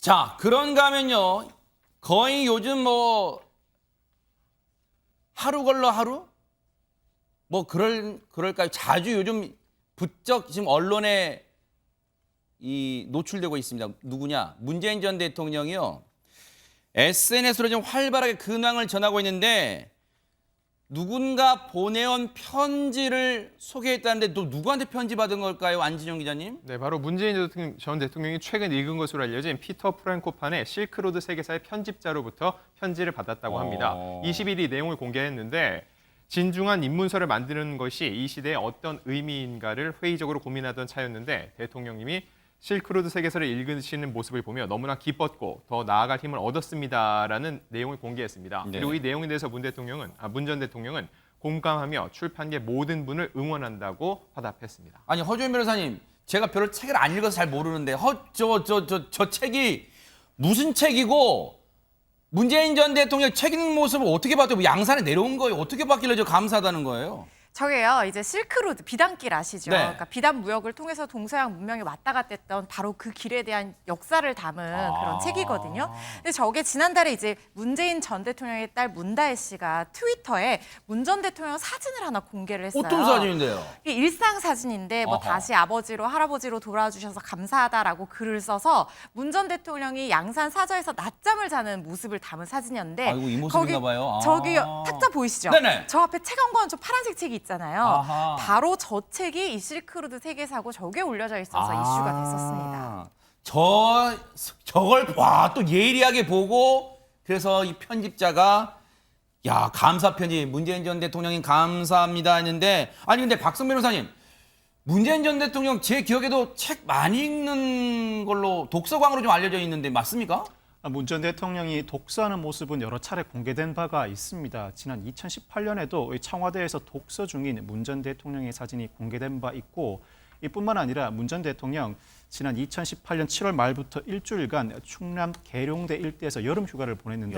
자, 그런가 하면요. 거의 요즘 뭐 하루 걸러 하루? 뭐 그럴까요? 자주 요즘 부쩍 지금 언론에 노출되고 있습니다. 누구냐? 문재인 전 대통령이요. SNS로 좀 활발하게 근황을 전하고 있는데 누군가 보내온 편지를 소개했다는데 또 누구한테 편지 받은 걸까요? 안진영 기자님? 네, 바로 문재인 전 대통령이 최근 읽은 것으로 알려진 피터 프랭코판의 실크로드 세계사의 편집자로부터 편지를 받았다고 합니다. 20일 이 내용을 공개했는데 진중한 입문서를 만드는 것이 이 시대에 어떤 의미인가를 회의적으로 고민하던 차였는데 대통령님이 실크로드 세계사를 읽으시는 모습을 보며 너무나 기뻤고 더 나아갈 힘을 얻었습니다라는 내용을 공개했습니다. 네. 그리고 이 내용에 대해서 문 전 대통령은 공감하며 출판계 모든 분을 응원한다고 화답했습니다. 아니, 허주현 변호사님, 제가 별로 책을 안 읽어서 잘 모르는데 저 책이 무슨 책이고 문재인 전 대통령 책 읽는 모습을 어떻게 봤대요? 뭐 양산에 내려온 거예요? 어떻게 봤길래 저 감사하다는 거예요? 저게요, 이제 실크로드, 비단길 아시죠? 네. 그러니까 비단 무역을 통해서 동서양 문명이 왔다 갔다 했던 바로 그 길에 대한 역사를 담은 그런 책이거든요. 근데 저게 지난달에 이제 문재인 전 대통령의 딸 문다혜 씨가 트위터에 문 전 대통령 사진을 하나 공개를 했어요. 어떤 사진인데요? 이게 일상 사진인데 뭐 어허. 다시 아버지로 할아버지로 돌아와주셔서 감사하다라고 글을 써서 문 전 대통령이 양산 사저에서 낮잠을 자는 모습을 담은 사진이었는데 아이고, 이 모습인가 봐요. 저기 탁자 보이시죠? 네네. 저 앞에 책 한 권 저 파란색 책이 있잖아요. 아하. 바로 저 책이 이 실크로드 세계사고 저게 올려져 있어서 이슈가 됐었습니다. 저걸 또 예리하게 보고 그래서 이 편집자가 야, 감사 편지 문재인 전 대통령님 감사합니다 했는데 아니 근데 박성 변호사님 문재인 전 대통령 제 기억에도 책 많이 읽는 걸로 독서광으로 좀 알려져 있는데 맞습니까? 문 전 대통령이 독서하는 모습은 여러 차례 공개된 바가 있습니다. 지난 2018년에도 청와대에서 독서 중인 문 전 대통령의 사진이 공개된 바 있고 이뿐만 아니라 문 전 대통령 지난 2018년 7월 말부터 일주일간 충남 계룡대 일대에서 여름 휴가를 보냈는데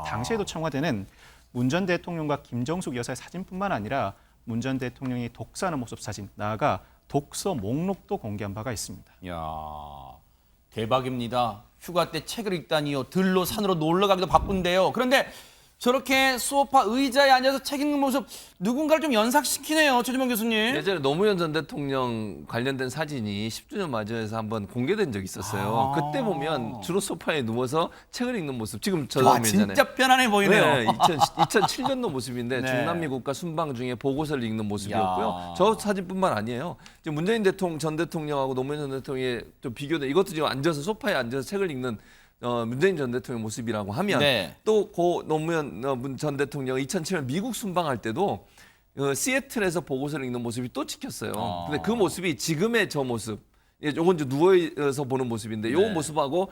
당시에도 청와대는 문 전 대통령과 김정숙 여사의 사진뿐만 아니라 문 전 대통령이 독서하는 모습 사진, 나아가 독서 목록도 공개한 바가 있습니다. 야, 대박입니다. 휴가 때 책을 읽다니요. 들로 산으로 놀러 가기도 바쁜데요. 그런데 저렇게 소파 의자에 앉아서 책 읽는 모습 누군가를 좀 연상시키네요. 최주명 교수님. 예전에 노무현 전 대통령 관련된 사진이 10주년 맞이해서 한번 공개된 적이 있었어요. 그때 보면 주로 소파에 누워서 책을 읽는 모습. 지금 저 와, 장면이잖아요. 진짜 편안해 보이네요. 네, 2007년도 모습인데 네. 중남미 국가 순방 중에 보고서를 읽는 모습이었고요. 야. 저 사진뿐만 아니에요. 지금 문재인 전 대통령하고 노무현 전 대통령의 좀 비교돼. 이것도 지금 앉아서 소파에 앉아서 책을 읽는 문재인 전 대통령 모습이라고 하면 네. 또 고 노무현 전 대통령 2007년 미국 순방할 때도 시애틀에서 보고서를 읽는 모습이 또 찍혔어요. 근데 그 모습이 지금의 저 모습, 요건 이제 누워서 보는 모습인데 요 네. 모습하고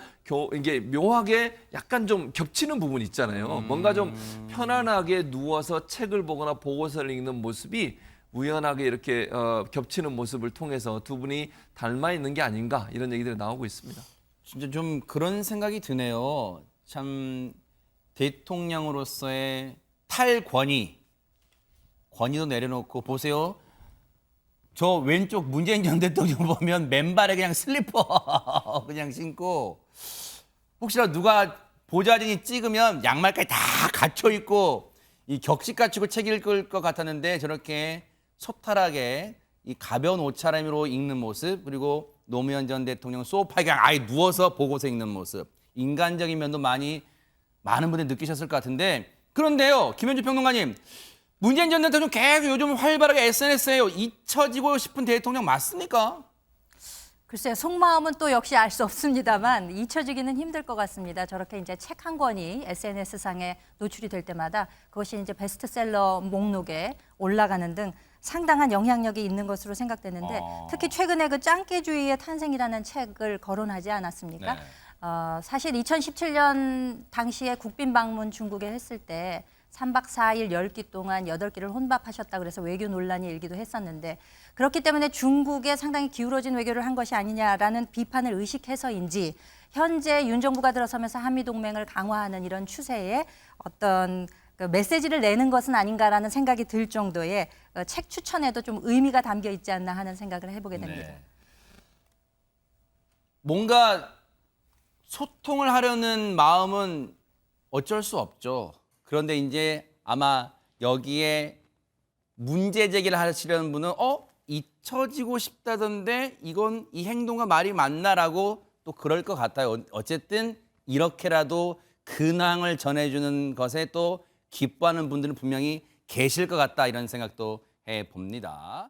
이게 묘하게 약간 좀 겹치는 부분이 있잖아요. 뭔가 좀 편안하게 누워서 책을 보거나 보고서를 읽는 모습이 우연하게 이렇게 겹치는 모습을 통해서 두 분이 닮아 있는 게 아닌가 이런 얘기들이 나오고 있습니다. 진짜 좀 그런 생각이 드네요. 참 대통령으로서의 권위도 내려놓고 보세요. 저 왼쪽 문재인 전 대통령 보면 맨발에 그냥 슬리퍼 그냥 신고 혹시라도 누가 보좌진이 찍으면 양말까지 다 갖춰 입고 이 격식 갖추고 책 읽을 것 같았는데 저렇게 소탈하게 이 가벼운 옷차림으로 읽는 모습 그리고 노무현 전 대통령 소파에 그냥 아예 누워서 보고서 읽는 모습 인간적인 면도 많은 분들이 느끼셨을 것 같은데 그런데요 김현주 평론가님 문재인 전 대통령 계속 요즘 활발하게 SNS에요 잊혀지고 싶은 대통령 맞습니까? 글쎄요, 속마음은 또 역시 알 수 없습니다만 잊혀지기는 힘들 것 같습니다. 저렇게 이제 책 한 권이 SNS상에 노출이 될 때마다 그것이 이제 베스트셀러 목록에 올라가는 등 상당한 영향력이 있는 것으로 생각되는데 특히 최근에 그 짱깨주의의 탄생이라는 책을 거론하지 않았습니까? 네. 사실 2017년 당시에 국빈 방문 중국에 했을 때 3박 4일 10끼 동안 8끼를 혼밥하셨다 그래서 외교 논란이 일기도 했었는데 그렇기 때문에 중국에 상당히 기울어진 외교를 한 것이 아니냐라는 비판을 의식해서인지 현재 윤 정부가 들어서면서 한미동맹을 강화하는 이런 추세에 어떤 그 메시지를 내는 것은 아닌가라는 생각이 들 정도의 책 추천에도 좀 의미가 담겨 있지 않나 하는 생각을 해보게 됩니다. 네. 뭔가 소통을 하려는 마음은 어쩔 수 없죠. 그런데 이제 아마 여기에 문제 제기를 하시려는 분은 잊혀지고 싶다던데 이건 이 행동과 말이 맞나라고 또 그럴 것 같아요. 어쨌든 이렇게라도 근황을 전해주는 것에 또 기뻐하는 분들은 분명히 계실 것 같다 이런 생각도 해봅니다.